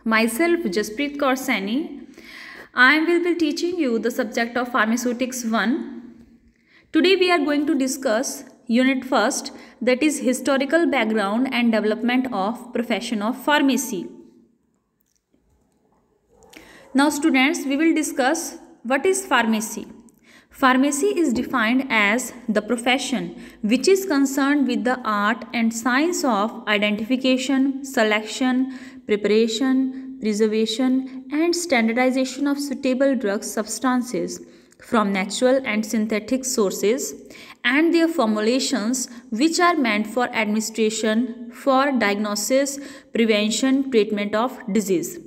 Myself, Jaspreet Kaur Saini. I will be teaching you the subject of Pharmaceutics 1. Today we are going to discuss Unit 1st, that is Historical Background and Development of Profession of Pharmacy. Now students, we will discuss what is pharmacy. Pharmacy is defined as the profession which is concerned with the art and science of identification, selection, preparation, preservation and standardization of suitable drug substances from natural and synthetic sources and their formulations which are meant for administration, for diagnosis, prevention, treatment of disease.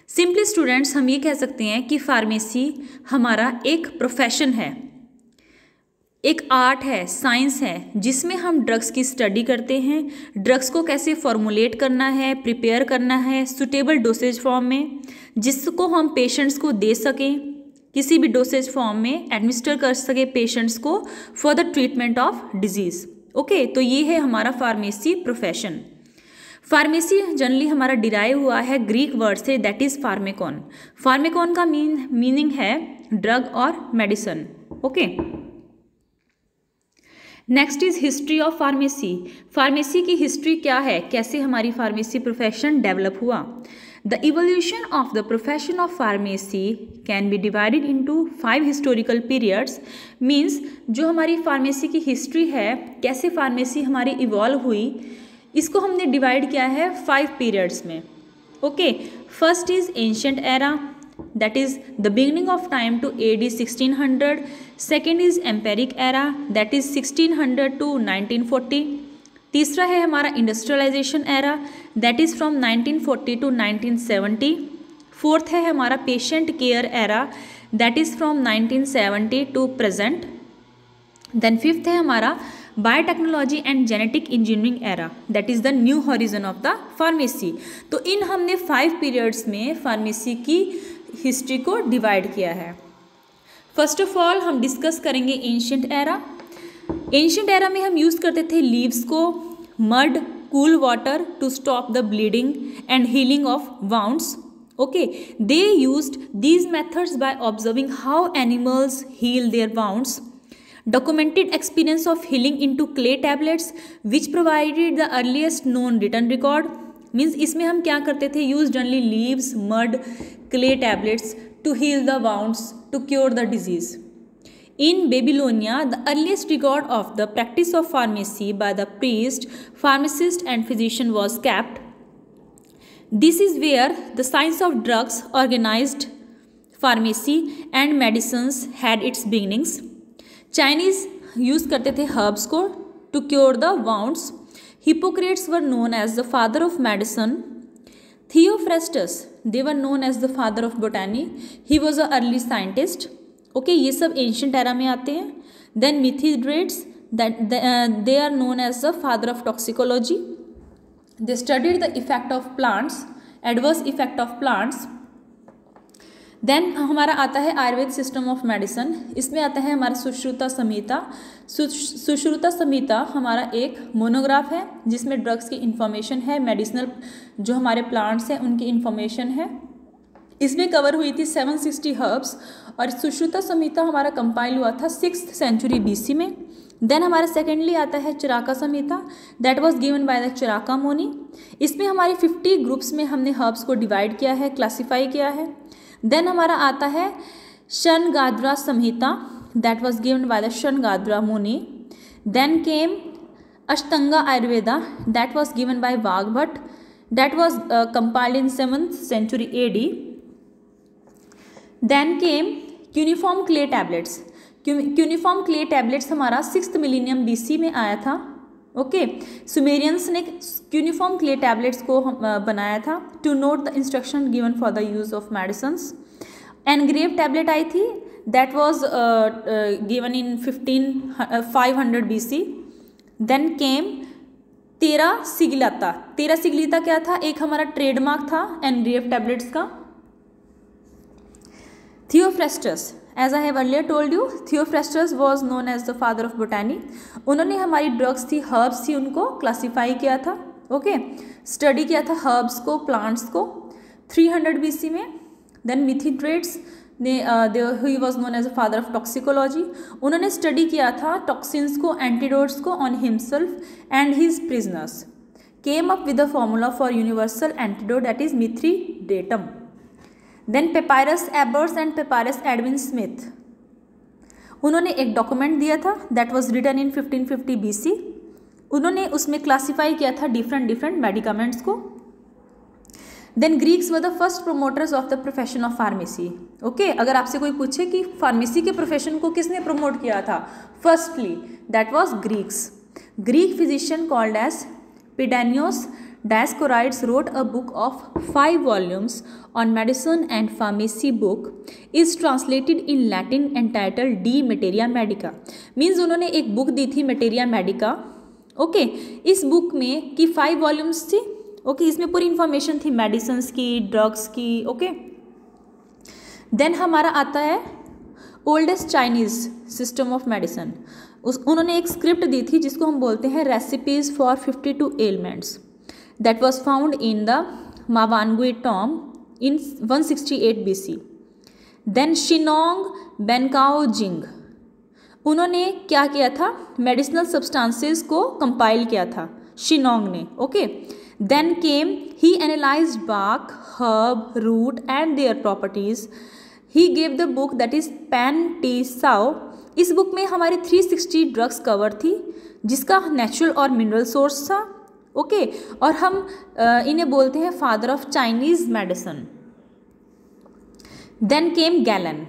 Simply students हम ये कह सकते हैं कि pharmacy हमारा एक profession है, एक आर्ट है, साइंस है, जिसमें हम ड्रग्स की स्टडी करते हैं, ड्रग्स को कैसे फॉर्मुलेट करना है, प्रिपेयर करना है सुटेबल डोसेज फॉर्म में, जिसको हम पेशेंट्स को दे सकें, किसी भी डोसेज फॉर्म में एडमिनिस्टर कर सके पेशेंट्स को for the treatment of disease. Okay, तो ये है हमारा फार्मेसी प्रोफेशन. फार्मेसी जनरली हमारा डिराइव हुआ है ग्रीक वर्ड से, दैट इज फार्मेकॉन. फार्मेकॉन का मीनिंग है ड्रग और medicine. Okay, next is history of pharmacy. Pharmacy की हिस्ट्री क्या है, कैसे हमारी फार्मेसी प्रोफेशन डेवलप हुआ. The evolution of the profession of pharmacy can be divided into 5 historical periods. Means जो हमारी फार्मेसी की हिस्ट्री है, कैसे फार्मेसी हमारी इवॉल्व हुई, इसको हमने डिवाइड किया है 5 पीरियड्स में. Okay, first is ancient era, that is the beginning of time to AD 1600. Second is empiric era, that is 1600 to 1940. तीसरा है हमारा industrialization era, that is from 1940 to 1970. Fourth है हमारा patient care era, that is from 1970 to present. Then fifth है हमारा biotechnology and genetic engineering era, that is the new horizon of the pharmacy. तो इन हमने 5 पीरियड्स में pharmacy की history को डिवाइड किया है. फर्स्ट ऑफ ऑल हम डिस्कस करेंगे एंशिएंट एरा. एंशिएंट एरा में हम यूज़ करते थे लीव्स को, mud, cool water to stop the bleeding and healing of wounds. Okay, they used these methods by observing how animals heal their wounds. Documented experience of healing into clay tablets which provided the earliest known written record. Means इसमें हम क्या करते थे, use generally leaves, mud, clay tablets to heal the wounds, to cure the disease. In Babylonia, the earliest record of the practice of pharmacy by the priest, pharmacist and physician was kept. This is where the science of drugs, organized pharmacy and medicines had its beginnings. Chinese use करते थे herbs को to cure the wounds. Hippocrates were known as the father of medicine. Theophrastus, they were known as the father of botany, he was a early scientist. Okay, ये सब ancient era में आते हैं. Then Mithridates, that they are known as the father of toxicology. They studied the effect of plants, adverse effect of plants. Then हमारा आता है Ayurveda system of medicine. इसमें आता है हमारा सुश्रुता संहिता. सुश्रुता संहिता हमारा एक मोनोग्राफ है जिसमें ड्रग्स की इंफॉर्मेशन है, मेडिसिनल जो हमारे प्लांट्स हैं उनकी इंफॉर्मेशन है. इसमें कवर हुई थी 760 हर्ब्स और सुश्रुता संहिता हमारा कंपाइल हुआ था 6th सेंचुरी BC में. देन हमारा सेकेंडली आता है Charaka Samhita, that was given by the Charaka muni. इसमें हमारे 50 ग्रुप्स में हमने हर्ब्स को डिवाइड किया है, क्लासीफाई किया है. देन हमारा आता है Sharangadhara Samhita, that was given by the Sharangadhara muni. Then came Ashtanga Ayurveda, that was given by Vagbhata, that was compiled in 7th century AD. Then came cuneiform clay tablets. Cuneiform clay tablets हमारा 6th मिलीनियम BC में आया था. Okay, Sumerians ने cuneiform clay tablets को बनाया था to note the instruction given for the use of medicines. Engrave tablet आई थी, that was given in 500 BC. Then came तेरा सिगिलाता. तेरा सिगिलिता क्या था, एक हमारा ट्रेडमार्क था एनग्रेव टैबलेट्स का. Theophrastus, as I have earlier told you, Theophrastus was known as the father of botany. उन्होंने हमारी ड्रग्स थी, हर्ब्स थी, उनको क्लासीफाई किया था. ओके, स्टडी किया था हर्ब्स को, प्लांट्स को. 300 BC में। देन मिथीड्रेट्स ने he was known as a father of toxicology. उन्होंने स्टडी किया था टॉक्सिन्स को, एंटीडोट्स को on himself and his prisoners. Came up with the formula for universal antidote that is mithridatum. Then papyrus Ebers and papyrus Edwin Smith, उन्होंने एक document दिया था that was written in 1550 BC। उन्होंने उसमें classify किया था different medicaments को। Then Greeks were the first promoters of the profession of pharmacy. Okay, अगर आपसे कोई पूछे कि फार्मेसी के प्रोफेशन को किसने प्रमोट किया था, firstly that was Greeks. Greek physician called as Pedanios Dioscorides wrote a book of 5 volumes on medicine and pharmacy. Book is translated in Latin entitled De Materia Medica. Means उन्होंने एक book दी थी Materia Medica। Okay, इस बुक में की 5 volumes थी। Okay, इसमें पूरी इंफॉर्मेशन थी मेडिसिन्स की, ड्रग्स की। ओके, देन हमारा आता है oldest Chinese system of medicine. उन्होंने एक स्क्रिप्ट दी थी जिसको हम बोलते हैं recipes for 52 elements that was found in the Mawangdui tomb in 168 BC। Then Shennong Bencao Jing, उन्होंने क्या किया था, मेडिसिनल सब्सटेंसेस को कंपाइल किया था शिनोंग ने। Okay, then came he analyzed bark, herb, root and their properties. He gave the book that is Pen T Sao. इस बुक में हमारे 360 ड्रग्स कवर थी जिसका नेचुरल और मिनरल सोर्स था। ओके, और हम इन्हें बोलते हैं father of Chinese medicine. Then came Galen.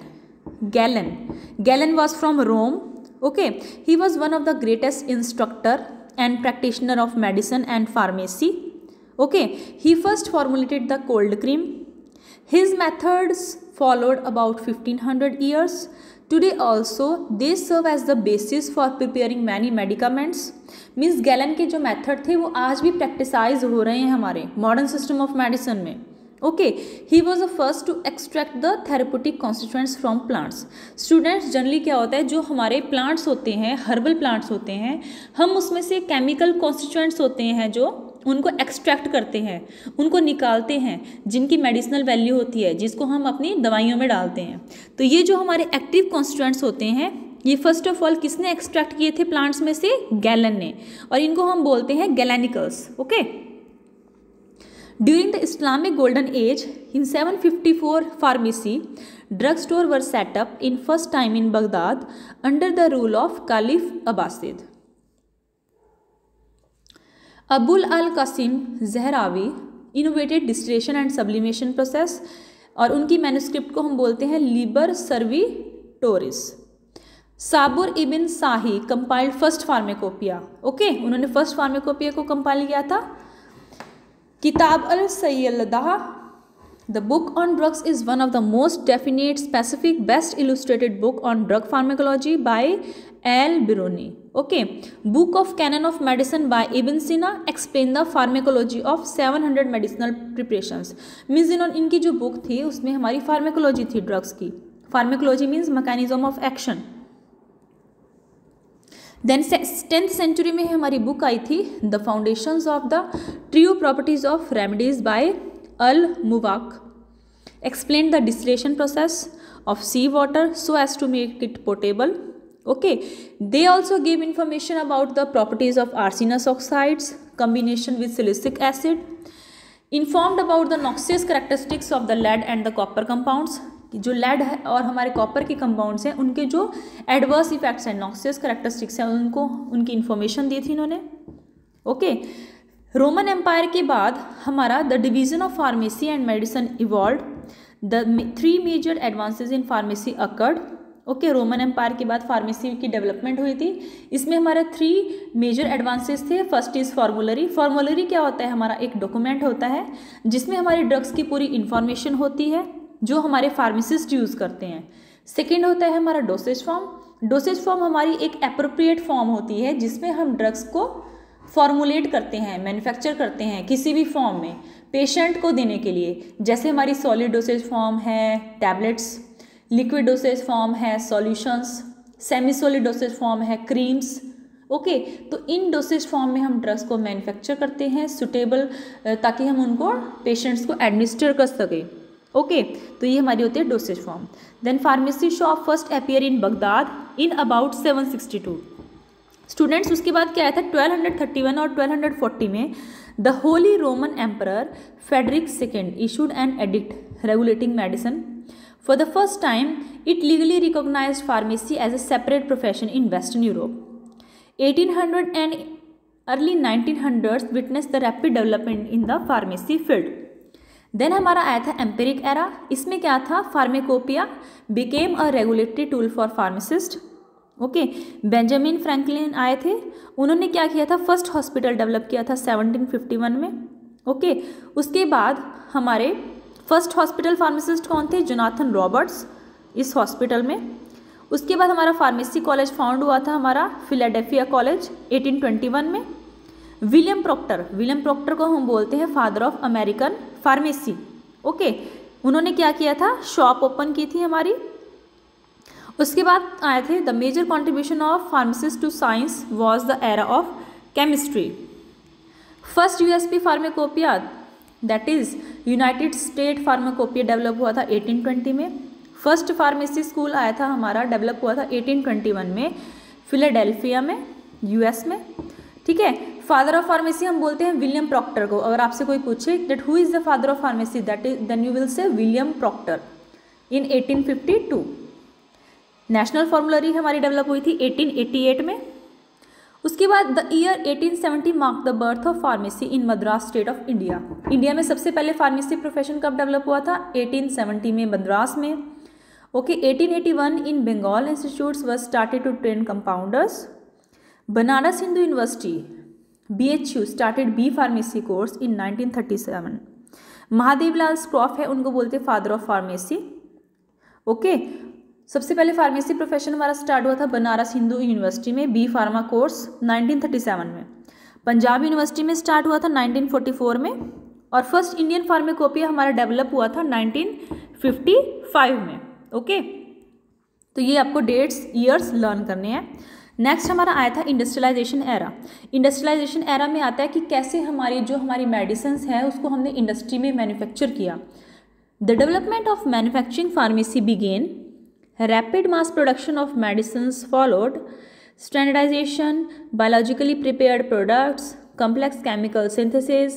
Galen was from Rome. Okay, he was one of the greatest instructor and practitioner of medicine and pharmacy. Okay, he first formulated the cold cream. His methods followed about 1500 years. Today also they serve as the basis for preparing many medicaments. Means gallon के जो method थे वो आज भी प्रैक्टिसाइज हो रहे हैं हमारे मॉडर्न सिस्टम ऑफ मेडिसिन में। Okay, he was the first to extract the therapeutic constituents from plants. Students, generally क्या होता है, जो हमारे प्लांट्स होते हैं, हर्बल प्लांट्स होते हैं, हम उसमें से केमिकल कॉन्स्टिट्यूएंट्स होते हैं जो उनको एक्सट्रैक्ट करते हैं, उनको निकालते हैं, जिनकी मेडिसिनल वैल्यू होती है, जिसको हम अपनी दवाइयों में डालते हैं। तो ये जो हमारे एक्टिव कॉन्स्टिट्यूएंट्स होते हैं, ये फर्स्ट ऑफ ऑल किसने एक्सट्रैक्ट किए थे प्लांट्स में से, गैलन ने, और इनको हम बोलते हैं galenicals. Okay, during the Islamic golden age in 754 pharmacy drug store were set up in first time in Baghdad under the rule of caliph Abbasid. Abul al Qasim Zahrawi innovated distillation and sublimation process, और उनकी manuscript को हम बोलते हैं liber servitoris. Sabur ibn Sahl compiled first pharmacopoeia. Okay, उन्होंने first pharmacopoeia को compile किया था। Kitab al Saydana, the book on drugs is one of the most definite, specific, best illustrated book on drug pharmacology by al Biruni. Okay, book of canon of medicine by ibn Sina explain the pharmacology of 700 medicinal preparations. Means इनकी जो book थी उसमें हमारी pharmacology थी drugs की। Pharmacology means mechanism of action. Then 10th century में हमारी book आई थी the foundations of the true properties of remedies by al Mubak, explain the distillation process of sea water so as to make it portable. Okay, they also gave information about the properties of arsenous oxides combination with silicic acid, informed about the noxious characteristics of the lead and the copper compounds। जो lead है और हमारे copper के compounds हैं उनके जो adverse effects हैं, noxious characteristics हैं, उनको उनकी information दी थी इन्होंने। ओके, रोमन एम्पायर के बाद हमारा the division of pharmacy and medicine evolve. The 3 major advances in pharmacy occurred. Okay, Roman empire के बाद फार्मेसी की डेवलपमेंट हुई थी। इसमें हमारे 3 मेजर एडवांसेस थे। First is formulary. फॉर्मुलरी क्या होता है, हमारा एक डॉक्यूमेंट होता है जिसमें हमारी ड्रग्स की पूरी इन्फॉर्मेशन होती है जो हमारे फार्मासिस्ट यूज़ करते हैं। सेकेंड होता है हमारा डोसेज फॉर्म। डोसेज फॉर्म हमारी एक एप्रोप्रिएट फॉर्म होती है जिसमें हम ड्रग्स को फॉर्मुलेट करते हैं, मैन्युफैक्चर करते हैं किसी भी फॉर्म में पेशेंट को देने के लिए। जैसे हमारी सॉलिड डोसेज फॉर्म है टैबलेट्स, लिक्विड डोसेज फॉर्म है solutions, semi solid dosage form है क्रीम्स। ओके तो इन डोसेज फॉर्म में हम ड्रग्स को मैन्युफैक्चर करते हैं सुटेबल, ताकि हम उनको पेशेंट्स को एडमिनिस्टर कर सकें। ओके तो ये हमारी होती है dosage form. Then pharmacy shop first appear in Baghdad in about 762 students. उसके बाद क्या आया था 1231 और 1240 में the holy Roman emperor Frederick second issued an edict regulating medicine. For the first time it legally recognized pharmacy as a separate profession in Western Europe. 1800 and early 1900s witnessed the rapid development in the pharmacy field. Then हमारा आया था empiric era. इसमें क्या था फार्मेकोपिया became a regulatory tool for pharmacist. Okay Benjamin Franklin आए थे, उन्होंने क्या किया था फर्स्ट हॉस्पिटल डेवलप किया था 1751 में। ओके उसके बाद हमारे फर्स्ट हॉस्पिटल फार्मासिस्ट कौन थे जोनाथन रॉबर्ट्स इस हॉस्पिटल में। उसके बाद हमारा फार्मेसी कॉलेज फाउंड हुआ था हमारा फिलाडेल्फिया कॉलेज 1821 में। विलियम प्रॉक्टर को हम बोलते हैं father of American pharmacy. Okay उन्होंने क्या किया था शॉप ओपन की थी हमारी। उसके बाद आए थे the major contribution of pharmacist to science was the era of chemistry. First USP pharmacopoeia that is United State pharmacopoeia develop हुआ था 1820 में। फर्स्ट फार्मेसी स्कूल आया था हमारा डेवलप हुआ था 1821 में फिलाडेल्फिया में यूएस में। ठीक है फादर ऑफ फार्मेसी हम बोलते हैं विलियम प्रॉक्टर को। अगर आपसे कोई पूछे that who is the father of pharmacy that is then you will say William Proctor in 1852। National formulary हमारी डेवलप हुई थी 1888 में। उसके बाद the year 1870 mark the birth of pharmacy in Madras state of India. India में सबसे पहले pharmacy profession कब डेवलप हुआ था 1870 में मद्रास में। Okay 1881 in Bengal institutes were started to train compounders. Banaras Hindu university BHU started B pharmacy course in 1937। Mahadev Lal Schroff है उनको बोलते हैं फादर ऑफ फार्मेसी। ओके सबसे पहले फार्मेसी प्रोफेशन हमारा स्टार्ट हुआ था बनारस हिंदू यूनिवर्सिटी में बी फार्मा कोर्स 1937 में। पंजाब यूनिवर्सिटी में स्टार्ट हुआ था 1944 में। और फर्स्ट इंडियन फार्माकोपिया हमारा डेवलप हुआ था 1955 में। ओके तो ये आपको डेट्स ईयर्स लर्न करने हैं। नेक्स्ट हमारा आया था इंडस्ट्रियलाइजेशन एरा। इंडस्ट्रियलाइजेशन एरा में आता है कि कैसे हमारी मेडिसिन है उसको हमने इंडस्ट्री में मैन्युफैक्चर किया। The development of manufacturing pharmacy began. Rapid mass production of medicines followed. Standardization, biologically prepared products, complex chemical synthesis,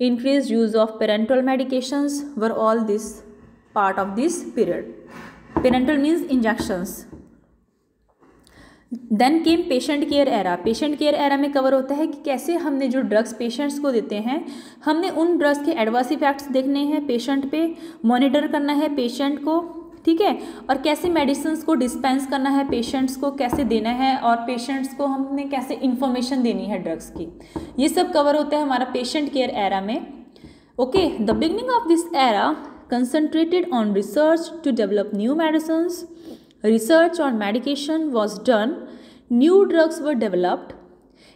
increased use of parenteral medications were all this part of this period. Parenteral means injections. Then came patient care era. Patient care era में cover होता है कि कैसे हमने जो drugs patients को देते हैं हमने उन ड्रग्स के एडवर्स इफेक्ट्स देखने हैं पेशेंट पे, मॉनिटर करना है पेशेंट को। ठीक है और कैसे मेडिसिन को डिस्पेंस करना है पेशेंट्स को कैसे देना है और पेशेंट्स को हमने कैसे इन्फॉर्मेशन देनी है ड्रग्स की, ये सब कवर होता है हमारा पेशेंट केयर एरा में। Okay the beginning of this era concentrated on research to develop new medicines. Research on medication was done, new drugs were developed,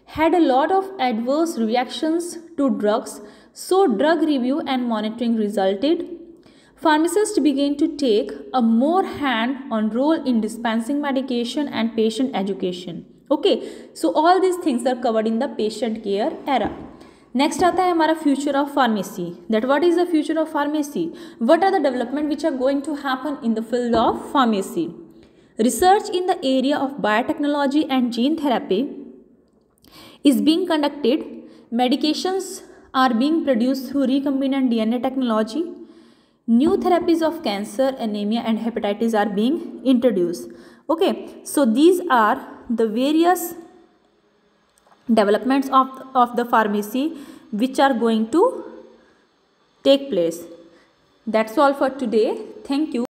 had a lot of adverse reactions to drugs, so drug review and monitoring resulted. Pharmacists began to take a more hand-on role in dispensing medication and patient education. Okay, so all these things are covered in the patient care era. Next आता है हमारा future of pharmacy. That what is the future of pharmacy? What are the development which are going to happen in the field of pharmacy? Research in the area of biotechnology and gene therapy is being conducted. Medications are being produced through recombinant DNA technology. New therapies of cancer, anemia and hepatitis are being introduced. Okay, so these are the various developments of the pharmacy which are going to take place. That's all for today. Thank you.